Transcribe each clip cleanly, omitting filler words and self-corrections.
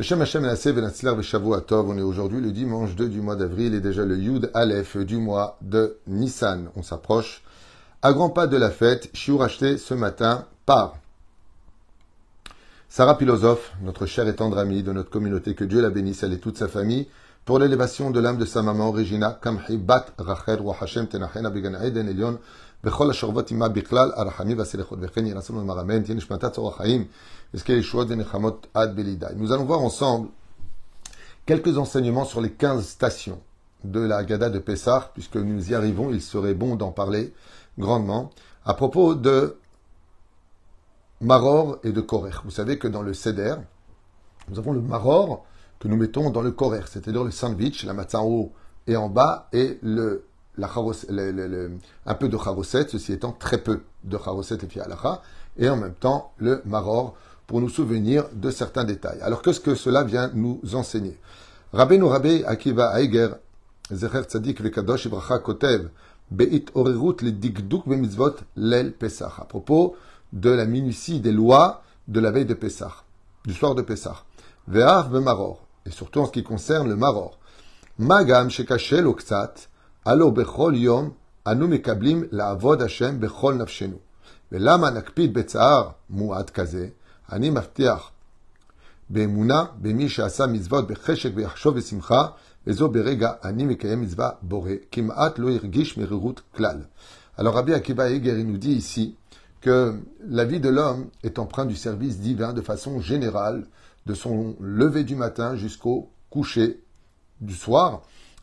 Beshem Hashem Nasseh Benatzler Beshavua Tov. On est aujourd'hui le dimanche 2 du mois d'avril et déjà le Yud Aleph du mois de Nissan. On s'approche à grands pas de la fête. Shiur acheté ce matin par Sarah Philosophe, notre chère et tendre amie de notre communauté, que Dieu la bénisse, elle et toute sa famille, pour l'élévation de l'âme de sa maman, Regina Kamhi Bat Rachel Wa Hashem Tenachena Began Eden Elion, Bechol HaSharvot Ima Bichlal Arachami Vaselechot Vechen Yirason Maramen Tien Nishmatat Tzorach Chaim Eske Yeshuot Venechamot Ad Belidai. Nous allons voir ensemble quelques enseignements sur les 15 stations de la Haggadah de Pessah, puisque nous y arrivons, il serait bon d'en parler grandement, à propos de Maror et de Korech. Vous savez que dans le Seder, nous avons le Maror que nous mettons dans le Korech, c'est-à-dire le sandwich, la matzah en haut et en bas, et un peu de charoset, ceci étant très peu de charoset et fialacha, et en même temps le Maror pour nous souvenir de certains détails. Alors qu'est-ce que cela vient nous enseigner? Rabbi Akiva Aiger, Zecher Tzadik Vekadosh Ibracha Kotev, Beit Orerut le Dikduk Bemitzvot Lel Pesach, à propos de la minutie des lois de la veille de Pessah, du soir de Pessah. Ve'ar be'maror, et surtout en ce qui concerne le maror. Magam shekashel oktsat, alo bechol yom, anu mekablim la'avod Hashem bechol nafshenu. Ve'lama nakpid betzahar mu'ad kaze, ani maftiach. Be'emuna, be'mi she'asa mitzvot becheshek ve'yachshov ve'simcha, ve'zo berega ani mekayem mitzvah bore, kim'at lo yirgish merirut klal. Alors Rabbi Akiva Eiger, il nous dit ici que la vie de l'homme est empreinte du service divin de façon générale, de son lever du matin jusqu'au coucher du soir,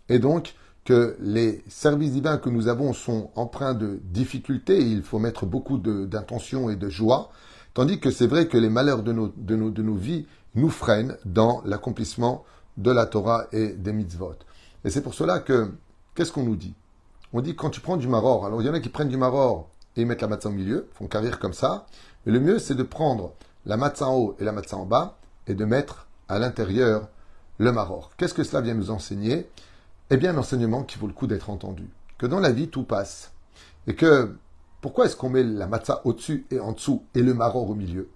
et donc que les services divins que nous avons sont empreints de difficultés, il faut mettre beaucoup d'intention et de joie, tandis que c'est vrai que les malheurs de nos vies nous freinent dans l'accomplissement de la Torah et des mitzvot. Et c'est pour cela que, qu'est-ce qu'on nous dit? On dit quand tu prends du maror, alors il y en a qui prennent du maror et ils mettent la matzah au milieu, font carrir comme ça. Mais le mieux, c'est de prendre la matzah en haut et la matzah en bas et de mettre à l'intérieur le maror. Qu'est-ce que cela vient nous enseigner? Eh bien, un enseignement qui vaut le coup d'être entendu. Que dans la vie, tout passe. Et que, pourquoi est-ce qu'on met la matzah au-dessus et en dessous et le maror au milieu?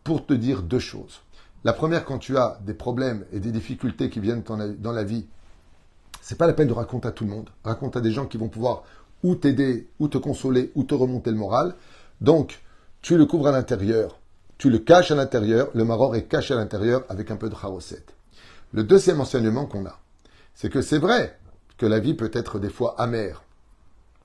Pour te dire deux choses. La première, quand tu as des problèmes et des difficultés qui viennent dans la vie, c'est pas la peine de raconter à tout le monde. Raconte à des gens qui vont pouvoir ou t'aider, ou te consoler, ou te remonter le moral. Donc, tu le couvres à l'intérieur, tu le caches à l'intérieur, le maror est caché à l'intérieur avec un peu de charoset. Le deuxième enseignement qu'on a, c'est que c'est vrai que la vie peut être des fois amère.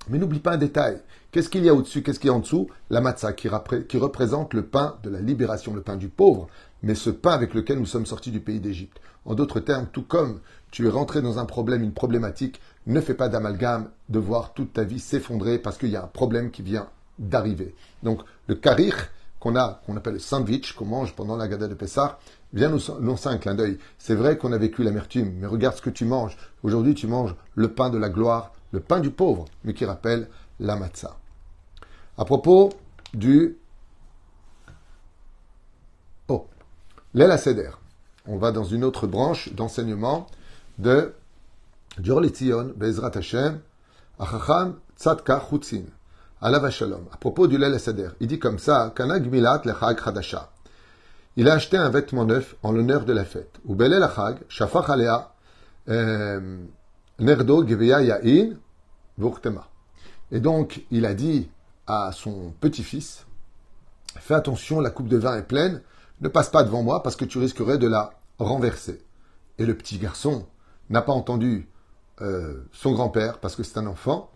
Mais n'oublie pas un détail. Qu'est-ce qu'il y a au-dessus, qu'est-ce qu'il y a en dessous? La matzah qui représente le pain de la libération, le pain du pauvre, mais ce pain avec lequel nous sommes sortis du pays d'Égypte. En d'autres termes, tout comme tu es rentré dans un problème, une problématique, ne fais pas d'amalgame de voir toute ta vie s'effondrer parce qu'il y a un problème qui vient d'arriver. Donc, le karir qu'on appelle le sandwich, qu'on mange pendant la Haggadah de Pessah, vient nous lancer un clin d'œil. C'est vrai qu'on a vécu l'amertume, mais regarde ce que tu manges. Aujourd'hui, tu manges le pain de la gloire, le pain du pauvre, mais qui rappelle la matzah. À propos du Leil HaSeder, on va dans une autre branche d'enseignement du Or LeTzion, Be'ezrat Hashem, Achacham Tzadka Chutzin, Alav Shalom. À propos du Leil HaSeder, il dit comme ça, Kana Gmilat Lechag Chadasha. Il a acheté un vêtement neuf en l'honneur de la fête. Ou Belel Achag, Shafach Alea, Nerdo Geveya Yain, Vurtema. Et donc, il a dit à son petit-fils, fais attention, la coupe de vin est pleine, ne passe pas devant moi parce que tu risquerais de la renverser. Et le petit garçon n'a pas entendu son grand-père parce que c'est un enfant,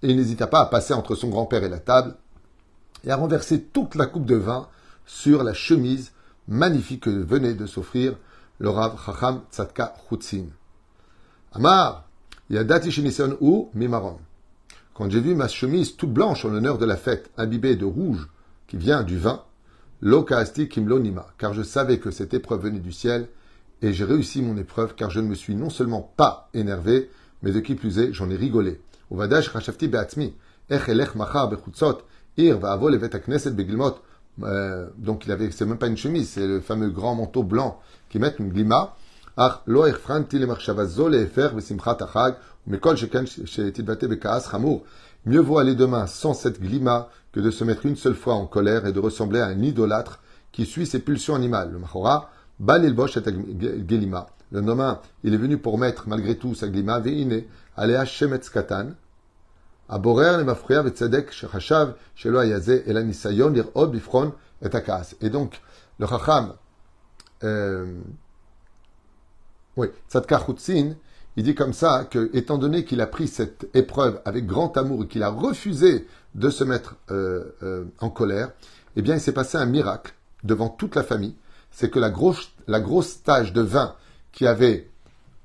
et il n'hésita pas à passer entre son grand-père et la table et à renverser toute la coupe de vin sur la chemise magnifique que venait de s'offrir le Rav Chacham Tzadka Chutzin. Amar, Yadati Shinison ou Mimaron. Quand j'ai vu ma chemise toute blanche en l'honneur de la fête, imbibée de rouge qui vient du vin, Lokaasti Kimlonima, car je savais que cette épreuve venait du ciel, et j'ai réussi mon épreuve, car je ne me suis non seulement pas énervé, mais de qui plus est, j'en ai rigolé. Uvadash Rashafti Beatzmi, Ech Elech Machar Bechutzot, Ir Vaavo Levet Akneset Begilmot. Donc c'est même pas une chemise, c'est le fameux grand manteau blanc qui met une glima. Ach lo echfranti le marshavazo le efer besimchat achag, mekol sheken shetilvate bekaas chamour. Mieux vaut aller demain sans cette glima que de se mettre une seule fois en colère et de ressembler à un idolâtre qui suit ses pulsions animales. Le Machora, Bal ilbosh et gelima. Le nomain, il est venu pour mettre malgré tout sa glima. Veine, alea shemetz katan. Aborer le mafria vetzedek shechashav shelo ayaze el anisayon lirod bifron et akas. Et donc, le chacham, Tzadka Chutzin, il dit comme ça que, étant donné qu'il a pris cette épreuve avec grand amour et qu'il a refusé de se mettre en colère, eh bien, il s'est passé un miracle devant toute la famille. C'est que la grosse tache de vin qui avait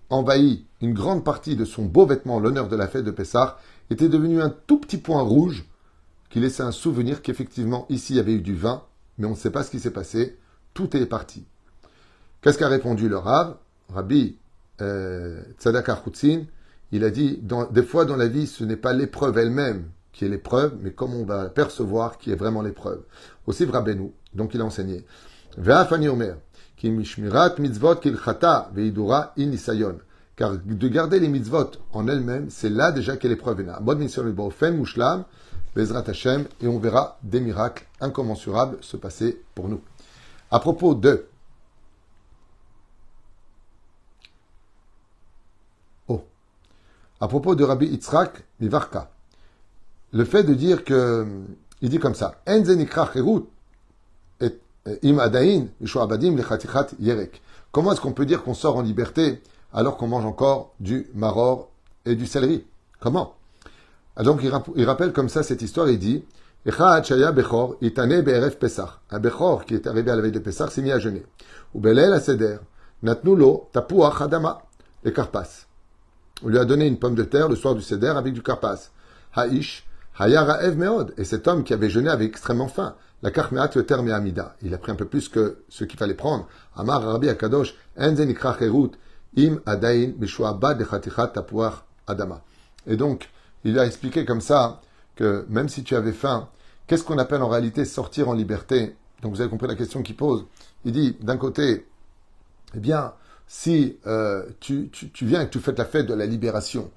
envahi une grande partie de son beau vêtement, l'honneur de la fête de Pessah, était devenu un tout petit point rouge qui laissait un souvenir qu'effectivement, ici, il y avait eu du vin, mais on ne sait pas ce qui s'est passé. Tout est parti. Qu'est-ce qu'a répondu le Rav? Rabbi Tzadaka Chutzin, il a dit, des fois dans la vie, ce n'est pas l'épreuve elle-même qui est l'épreuve, mais comme on va percevoir qui est vraiment l'épreuve. Aussi Rabbeinu, donc il a enseigné. Ve'afani omer, ki mishmirat mitzvot kilchata ve'idura in nisayon. Car de garder les mitzvot en elles-mêmes, c'est là déjà qu'est l'épreuve. Bod mission le bofen mushlam, bezrat Hashem, et on verra des miracles incommensurables se passer pour nous. À propos de Rabbi Yitzhak Mivarka, le fait de dire que, il dit comme ça, Enze nikra cherut et im adain mishuabadim lechatichat yerek. Comment est-ce qu'on peut dire qu'on sort en liberté alors qu'on mange encore du maror et du céleri? Comment? Donc il rappelle comme ça cette histoire, il dit, Echad shaya bechor itane be'erev Pesach. Un bechor qui est arrivé à la veille de Pesach s'est mis à jeûner. Ou belel aseder natnu lo tapuach adama et karpas. On lui a donné une pomme de terre le soir du Seder avec du karpas. Ha'ish, haya ra'ev meod. Et cet homme qui avait jeûné avait extrêmement faim. La karmeat le terme et amida. Il a pris un peu plus que ce qu'il fallait prendre. Amar Rabbi Akadosh, enze nikra cherut, im adain, mishuabad de chatichat tapuach adama. Et donc, il a expliqué comme ça que même si tu avais faim, qu'est-ce qu'on appelle en réalité sortir en liberté? Donc vous avez compris la question qu'il pose. Il dit, d'un côté, eh bien, si tu viens et que tu fais la fête de la libération,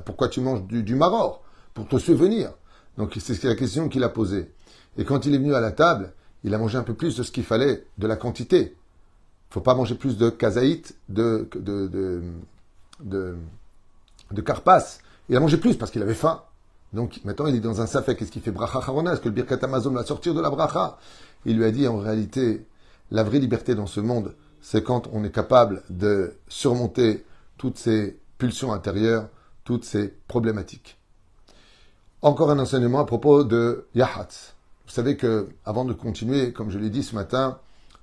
pourquoi tu manges du maror? Pour te souvenir. Donc c'est la question qu'il a posée. Et quand il est venu à la table, il a mangé un peu plus de ce qu'il fallait, de la quantité. Il ne faut pas manger plus de kazaït, de karpas. Il a mangé plus parce qu'il avait faim. Donc maintenant il est dans un safek. Qu'est-ce qu'il fait? Bracha charona. Est-ce que le birkat Hamazon va sortir de la bracha? Il lui a dit en réalité, la vraie liberté dans ce monde, c'est quand on est capable de surmonter toutes ces pulsions intérieures, toutes ces problématiques. Encore un enseignement à propos de Yahatz. Vous savez que, avant de continuer, comme je l'ai dit ce matin,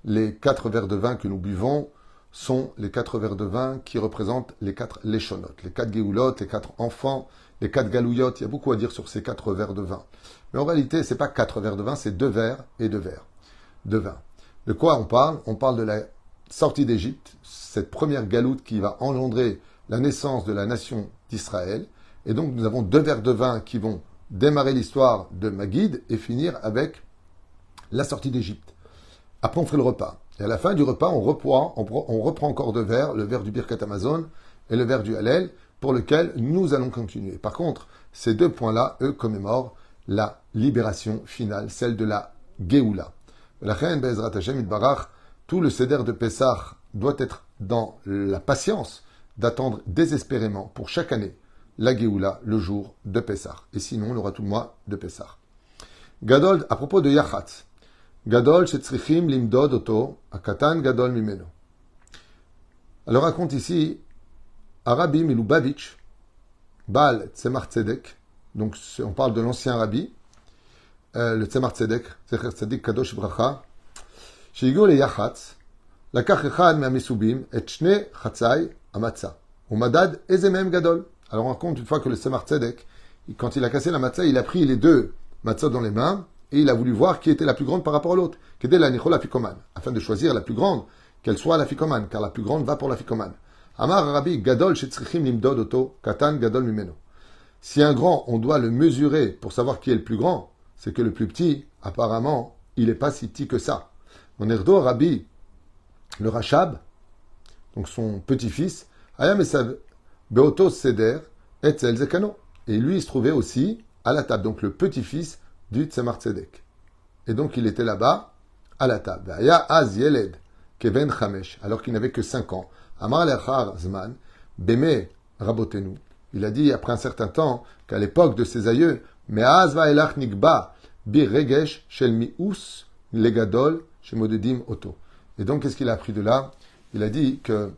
les 4 verres de vin que nous buvons sont les 4 verres de vin qui représentent les 4 léchonot, les 4 géoulot, les 4 enfants, les 4 galouyot. Il y a beaucoup à dire sur ces 4 verres de vin. Mais en réalité, c'est pas 4 verres de vin, c'est 2 verres et 2 verres de vin. De quoi on parle? On parle de la sortie d'Égypte, cette première galoute qui va engendrer la naissance de la nation d'Israël. Et donc, nous avons 2 verres de vin qui vont démarrer l'histoire de Magid et finir avec la sortie d'Égypte. Après, on fait le repas. Et à la fin du repas, on reprend encore 2 verres, le verre du Birkat Hamazon et le verre du Hallel, pour lequel nous allons continuer. Par contre, ces 2 points-là, eux, commémorent la libération finale, celle de la Géoula. La reine Bezrat Hashem Itbarach, tout le Seder de Pessah doit être dans la patience d'attendre désespérément pour chaque année la Géoula, le jour de Pessah. Et sinon, on aura tout le mois de Pessah. Gadol, à propos de Yachatz. Gadol, shetzrichim limdod oto, akatan gadol mimeno. Alors raconte ici, Rabbi Milubavitch, Baal Tzemar Tzedek, donc on parle de l'ancien Rabbi, le Tzemar Tzedek, Zecher Tzadik Kadosh Bracha, שהגיעו ליח"צ, לקח אחד מהמסובים את שני חצאי המצה, ומדד איזה מהם גדול. Alors on raconte une fois que le Tzemar Tzedek, quand il a cassé la matzah, il a pris les 2 matzahs dans les mains, et il a voulu voir qui était la plus grande par rapport à l'autre, kedel la nichol afikoman, afin de choisir la plus grande, qu'elle soit la fikoman, car la plus grande va pour la fikoman. Amar Rabbi Gadol shetzrichim limdod oto, katan gadol mimeno. Si un grand, on doit le mesurer pour savoir qui est le plus grand, c'est que le plus petit, apparemment, il n'est pas si petit que ça. Mon erdo Rabbi, le Rachab, donc son petit-fils, Ayam Esav Beoto Seder Etzel Zekano. Et lui, il se trouvait aussi à la table, donc le petit-fils du Tzemar Tzedek. Et donc, il était là-bas, à la table. Aya Az Yeled Keven Chamesh, alors qu'il n'avait que 5 ans. Amar Lechar Zman, Beme Rabotenu. Il a dit après un certain temps qu'à l'époque de ses aïeux, Me'az va'elach nikba bir regesh shel mi'us legadol shemodedim oto. Et donc, qu'est-ce qu'il a appris de là? Il a dit que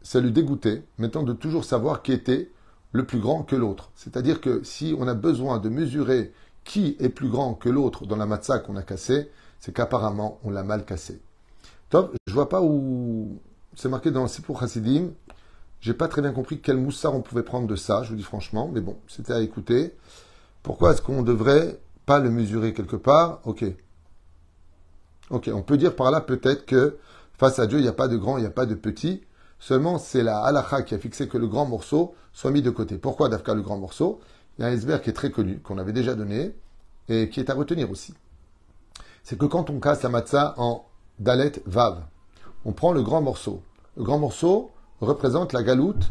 ça lui dégoûtait, maintenant, de toujours savoir qui était le plus grand que l'autre. C'est-à-dire que si on a besoin de mesurer qui est plus grand que l'autre dans la matzah qu'on a cassée, c'est qu'apparemment, on l'a mal cassée. Top, je vois pas où c'est marqué dans le Sipur Hasidim. J'ai pas très bien compris quel moussard on pouvait prendre de ça, je vous dis franchement, mais bon, c'était à écouter. Pourquoi est-ce qu'on devrait pas le mesurer quelque part? Ok, on peut dire par là peut-être que face à Dieu, il n'y a pas de grand, il n'y a pas de petit. Seulement, c'est la halakha qui a fixé que le grand morceau soit mis de côté. Pourquoi d'Afka le grand morceau? Il y a un iceberg qui est très connu, qu'on avait déjà donné, et qui est à retenir aussi. C'est que quand on casse la matzah en dalet vav, on prend le grand morceau. Le grand morceau représente la galoute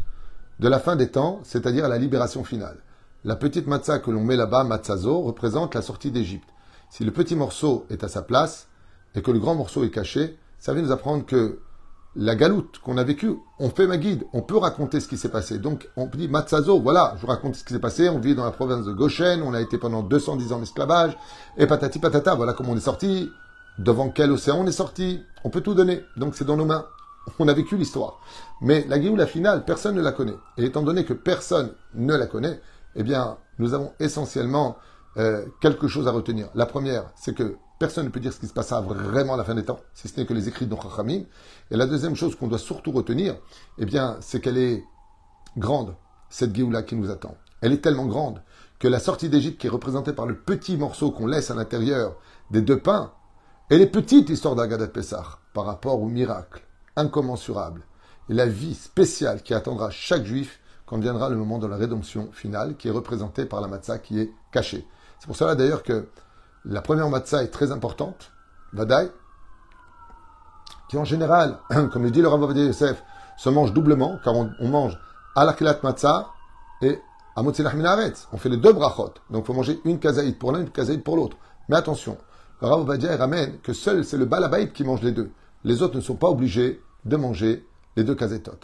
de la fin des temps, c'est-à-dire la libération finale. La petite matzah que l'on met là-bas, matzazo, représente la sortie d'Égypte. Si le petit morceau est à sa place et que le grand morceau est caché, ça vient nous apprendre que la galoute qu'on a vécue, on fait ma guide, on peut raconter ce qui s'est passé. Donc on dit matzazo, voilà, je vous raconte ce qui s'est passé, on vit dans la province de Goshen, on a été pendant 210 ans en esclavage, et patati patata, voilà comment on est sorti, devant quel océan on est sorti, on peut tout donner, donc c'est dans nos mains. On a vécu l'histoire. Mais la Géoula finale, personne ne la connaît. Et étant donné que personne ne la connaît, eh bien, nous avons essentiellement quelque chose à retenir. La première, c'est que personne ne peut dire ce qui se passera vraiment à la fin des temps, si ce n'est que les écrits de nos Chachamim. Et la deuxième chose qu'on doit surtout retenir, eh bien, c'est qu'elle est grande, cette Géoula qui nous attend. Elle est tellement grande que la sortie d'Égypte, qui est représentée par le petit morceau qu'on laisse à l'intérieur des 2 pains, elle est petite, l'histoire d'Agadat Pessah, par rapport au miracle incommensurable et la vie spéciale qui attendra chaque juif quand viendra le moment de la rédemption finale qui est représentée par la matzah qui est cachée. C'est pour cela d'ailleurs que la première matzah est très importante, Vadaï, qui en général, comme le dit le Rav Ovadia Yosef, se mange doublement, car on mange à l'akilat matzah et à motzinach minaretz. On fait les 2 brachot. Donc il faut manger une kazaït pour l'un, une kazaït pour l'autre. Mais attention, le Rav Ovadia ramène que seul c'est le balabaït qui mange les 2. Les autres ne sont pas obligés de manger les 2 kazetot.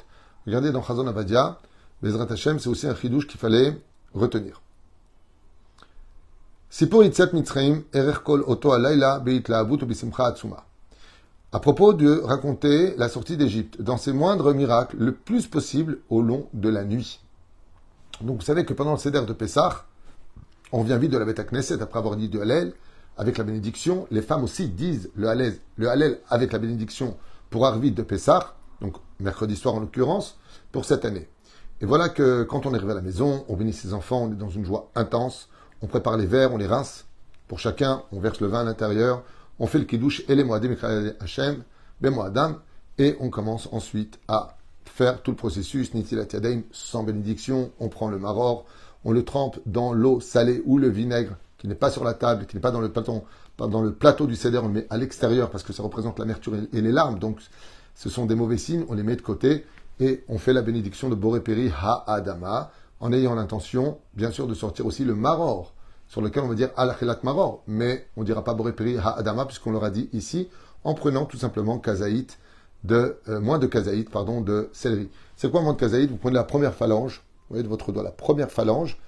Regardez dans Chazon Avadia, Bezrat Hashem, c'est aussi un chidouche qu'il fallait retenir. Sipur Yitzat Mitzrayim, Erech Kol Oto Alayla, Beitlaavut ou Bisimcha Atsuma. À propos de raconter la sortie d'Égypte, dans ses moindres miracles, le plus possible au long de la nuit. Donc vous savez que pendant le Seder de Pessah, on vient vite de la Beth Knesset après avoir dit du Hallel, avec la bénédiction. Les femmes aussi disent le Hallel avec la bénédiction pour Arvit de Pessah, donc mercredi soir en l'occurrence, pour cette année. Et voilà que quand on est arrivé à la maison, on bénit ses enfants, on est dans une joie intense, on prépare les verres, on les rince. Pour chacun, on verse le vin à l'intérieur, on fait le kiddush et les moadim Hashem, ben moadam, et on commence ensuite à faire tout le processus, nitilat yadayim, sans bénédiction, on prend le maror, on le trempe dans l'eau salée ou le vinaigre, qui n'est pas sur la table, qui n'est pas dans le plateau du seder, on le met à l'extérieur parce que ça représente l'amertume et les larmes, donc ce sont des mauvais signes, on les met de côté et on fait la bénédiction de Boré Peri Ha-Adama en ayant l'intention, bien sûr, de sortir aussi le maror, sur lequel on va dire Al-Achilat Maror, mais on ne dira pas Boré Peri Ha-Adama puisqu'on l'aura dit ici, en prenant tout simplement kazaït moins de kazaït, de céleri. C'est quoi moins de kazaït? Vous prenez la première phalange, vous voyez de votre doigt, la première phalange,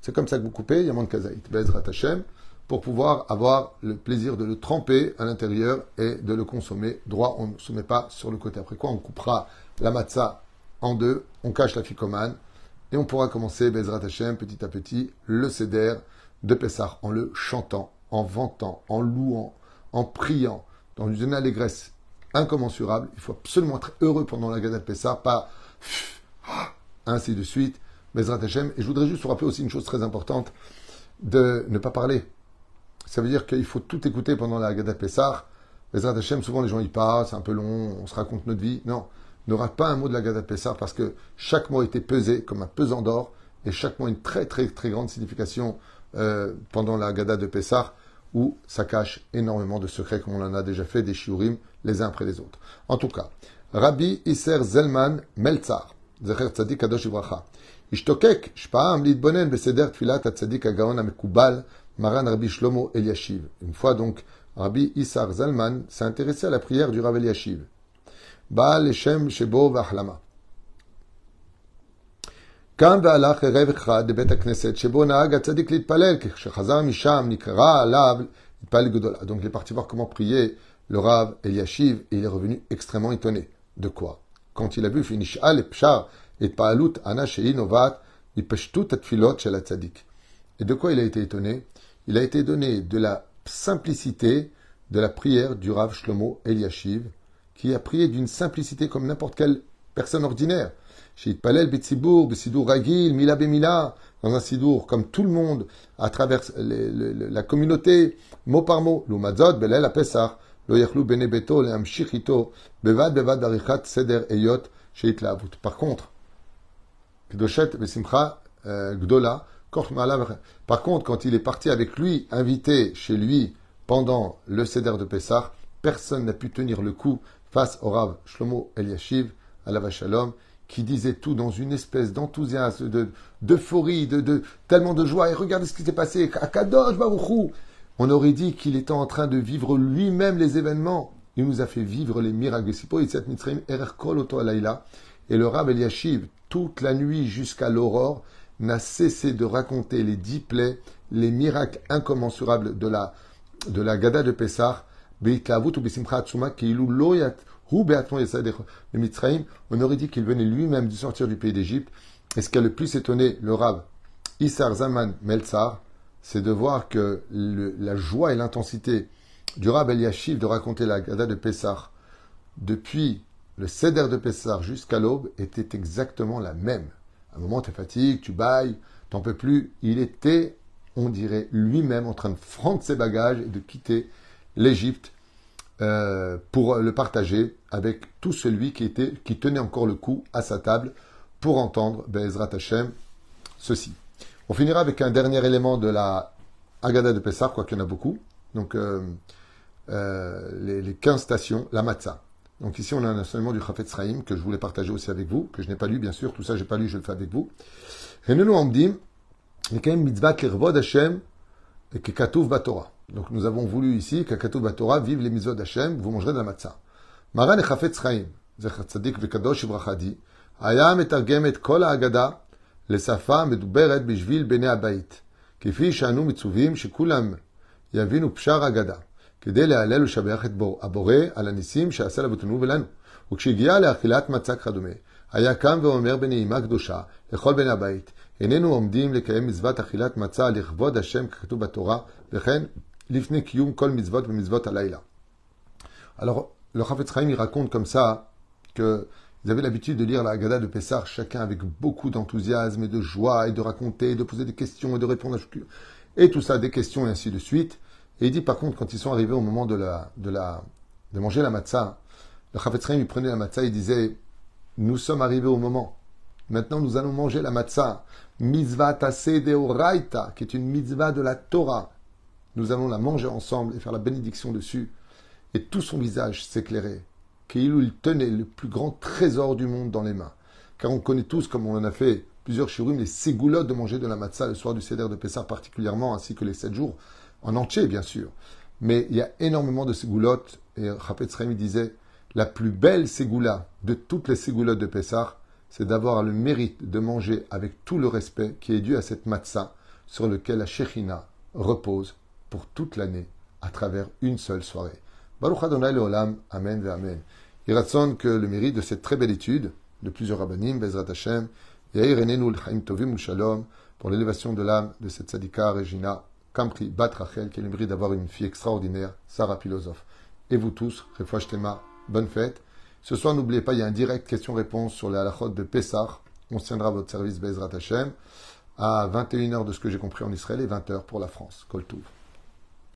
c'est comme ça que vous coupez, il y a moins de kazaït, Bezrat Hashem, pour pouvoir avoir le plaisir de le tremper à l'intérieur et de le consommer droit. On ne se met pas sur le côté. Après quoi, on coupera la matzah en 2, on cache la ficomane et on pourra commencer, Bezrat Hashem, petit à petit, le seder de Pessah en le chantant, en vantant, en louant, en priant, dans une allégresse incommensurable. Il faut absolument être heureux pendant la Gada de Pessah, pas ainsi de suite, Bezrat Hashem. Et je voudrais juste vous rappeler aussi une chose très importante, de ne pas parler. Ça veut dire qu'il faut tout écouter pendant la Haggadah Pessah. Bezrat Hashem, souvent les gens y parlent, c'est un peu long, on se raconte notre vie. Non, ne rate pas un mot de la Haggadah Pessah parce que chaque mot a été pesé comme un pesant d'or et chaque mot a une très très très grande signification pendant la Haggadah de Pessah où ça cache énormément de secrets comme on en a déjà fait des shiurim les uns après les autres. En tout cas, Rabbi Isser Zelman Meltzar, Zecher Tzadik Kadosh Ivracha, Ishtokek Shpaam Lidbonen Beseder Tfilat Tzadik Agaon Amekubal Maran Rabbi Shlomo Eliashiv. Une fois donc, Rabbi Issar Zalman s'est intéressé à la prière du Rav Eliashiv. Baal Leshem Shebo Vahlama. קם והלך ערב אחד לבית הכנסת שבו נהג הצדיק להתפלל, כשחזר משם נקרא עליו להתפלל גדולה. Donc il est parti voir comment prier le Rav Eliashiv et il est revenu extrêmement étonné. De quoi? Quand il a vu Finishal et Pshar et Paalut Ana Shei Novat Mipeshtut Atfilot Shel Atzadik. Et de quoi il a été étonné? Il a été étonné de la simplicité de la prière du Rav Shlomo Eliashiv, qui a prié d'une simplicité comme n'importe quelle personne ordinaire. Shitpalel Betsibour, Besidour Ragil, Mila Bemila, dans un sidour, comme tout le monde, à travers la communauté, mot par mot. L'Umadzot, Belel a Pesach, Lo Yachlu Bene Beto, Le Amshichito, Bevad Bevad Arichat Seder Eyot, Sheit Lavut. Par contre, Kdoshet Besimcha Gdola, Korch Malav. Par contre, quand il est parti avec lui, invité chez lui pendant le Seder de Pessah, personne n'a pu tenir le coup face au Rav Shlomo Eliashiv, Alav Shalom, qui disait tout dans une espèce d'enthousiasme, d'euphorie, tellement de joie. Et regardez ce qui s'est passé. Akadosh Baruch Hu. On aurait dit qu'il était en train de vivre lui-même les événements. Il nous a fait vivre les miracles. Et le Rav Eliashiv, toute la nuit jusqu'à l'aurore, n'a cessé de raconter les 10 plaies, les miracles incommensurables de la Gada de Pessah. On aurait dit qu'il venait lui-même de sortir du pays d'Égypte. Et ce qui a le plus étonné le Rav Issar Zaman Meltzar, c'est de voir que la joie et l'intensité du Rav Eliashiv de raconter la Gada de Pessah depuis le Seder de Pessah jusqu'à l'aube était exactement la même. À un moment, tu fatigues, tu bailles, t'en peux plus. Il était, on dirait, lui-même en train de prendre ses bagages et de quitter l'Égypte pour le partager avec tout celui qui tenait encore le coup à sa table pour entendre Be'ezrat Hashem ceci. On finira avec un dernier élément de la Haggadah de Pessah, quoi qu'il y en a beaucoup. Donc les 15 stations, la matzah. Donc ici on a un enseignement du Chafetz Chaim que je voulais partager aussi avec vous, que je n'ai pas lu bien sûr, tout ça j'ai pas lu, je le fais avec vous. Henenu Amdim, Nekayem mitzvat l'irvod Hashem kekatuv batorah. Donc nous avons voulu ici, Kakatuv Batorah, vive les mitzvot d'Hachem, vous mangerez de la matzah. Maran et Chafetz Chaim, Zecher Tzadik v'Kadosh Ivrachadi, Aya metargem et kol ha'agada, lesafa meduberet bishvil bnei habayit, kefi she'anu mitzuvim shekulam yavinu pshar hagada, כדי להלל ולשבח את הבורא על הניסים שעשה לאבותינו ולנו. וכשהגיע לאכילת מצה כדומה, היה קם ואומר בנעימה קדושה לכל בני הבית, איננו עומדים לקיים מצוות אכילת מצה לכבוד השם ככתוב בתורה, וכן לפני קיום כל מצוות ומצוות הלילה. Alors, le Chafetz Chaim, il raconte comme ça qu'ils avaient l'habitude de lire la Haggadah de Pessah, chacun avec beaucoup d'enthousiasme et de joie, et de raconter, de poser des questions et de répondre à chacun. Et tout ça, des questions et ainsi de suite. Et il dit par contre, quand ils sont arrivés au moment de manger la matzah, le Chafetz Chaim, il prenait la matzah et il disait, nous sommes arrivés au moment. Maintenant, nous allons manger la matzah. Mitzvah taseh deoraita, qui est une mitzvah de la Torah. Nous allons la manger ensemble et faire la bénédiction dessus. Et tout son visage s'éclairait. Il tenait le plus grand trésor du monde dans les mains. Car on connaît tous, comme on en a fait plusieurs shiurim, les ségoulottes de manger de la matzah le soir du Seder de Pessah particulièrement, ainsi que les 7 jours. En entier, bien sûr. Mais il y a énormément de ségoulottes. Et Chafetz Chaim disait, la plus belle ségoula de toutes les ségoulottes de Pessah, c'est d'avoir le mérite de manger avec tout le respect qui est dû à cette matzah sur lequel la Shekhinah repose pour toute l'année à travers une seule soirée. Baruch Adonai Leolam, Amen ve Amen. Il raconte que le mérite de cette très belle étude de plusieurs rabbanim, Bezrat Hashem, Yair Enenu l'chaim tovim u'shalom, pour l'élévation de l'âme de cette tzadika Regina Kampri Bat Rachel, qui a le mérite d'avoir une fille extraordinaire, Sarah philosophe. Et vous tous, Refoua Shtema, bonne fête. Ce soir, n'oubliez pas, il y a un direct question-réponse sur les halachot de Pessah. On se tiendra à votre service Bezrat Hashem à 21h de ce que j'ai compris en Israël et 20h pour la France. Kol Touv.